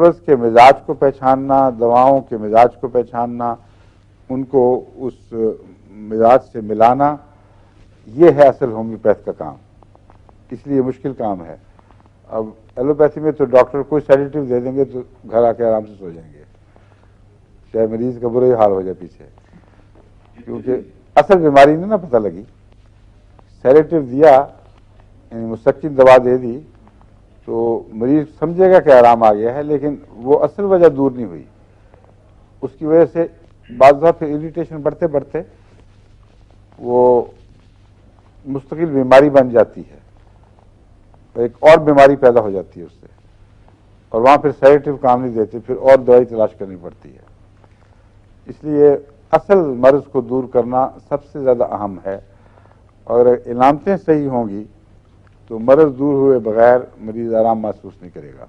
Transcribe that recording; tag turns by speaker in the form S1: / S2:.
S1: مرض کے مزاج کو پہچاننا، دواؤں کے مزاج کو پہچاننا، ان کو اس مزاج سے ملانا، یہ ہے اصل ہومیوپیتھ کا کام. اس لیے مشکل کام ہے. اب ایلوپیتھی میں تو ڈاکٹر کوئی سیڈیٹو دے دیں گے تو گھر آ کے آرام سے سو جائیں گے، چاہے مریض کا برا ہی حال ہو جائے پیچھے، کیونکہ اصل بیماری نہیں نا پتہ لگی. سیڈیٹو دیا یعنی مسکن دوا دے دی تو مریض سمجھے گا کہ آرام آ گیا ہے، لیکن وہ اصل وجہ دور نہیں ہوئی. اس کی وجہ سے بعض دفعہ پھر اریٹیشن بڑھتے بڑھتے وہ مستقل بیماری بن جاتی ہے، ایک اور بیماری پیدا ہو جاتی ہے اس سے، اور وہاں پھر سیڈیٹو کام نہیں دیتے، پھر اور دوائی تلاش کرنی پڑتی ہے. اس لیے اصل مرض کو دور کرنا سب سے زیادہ اہم ہے. اور علامتیں صحیح ہوں گی تو مرض دور ہوئے بغیر مریض آرام محسوس نہیں کرے گا.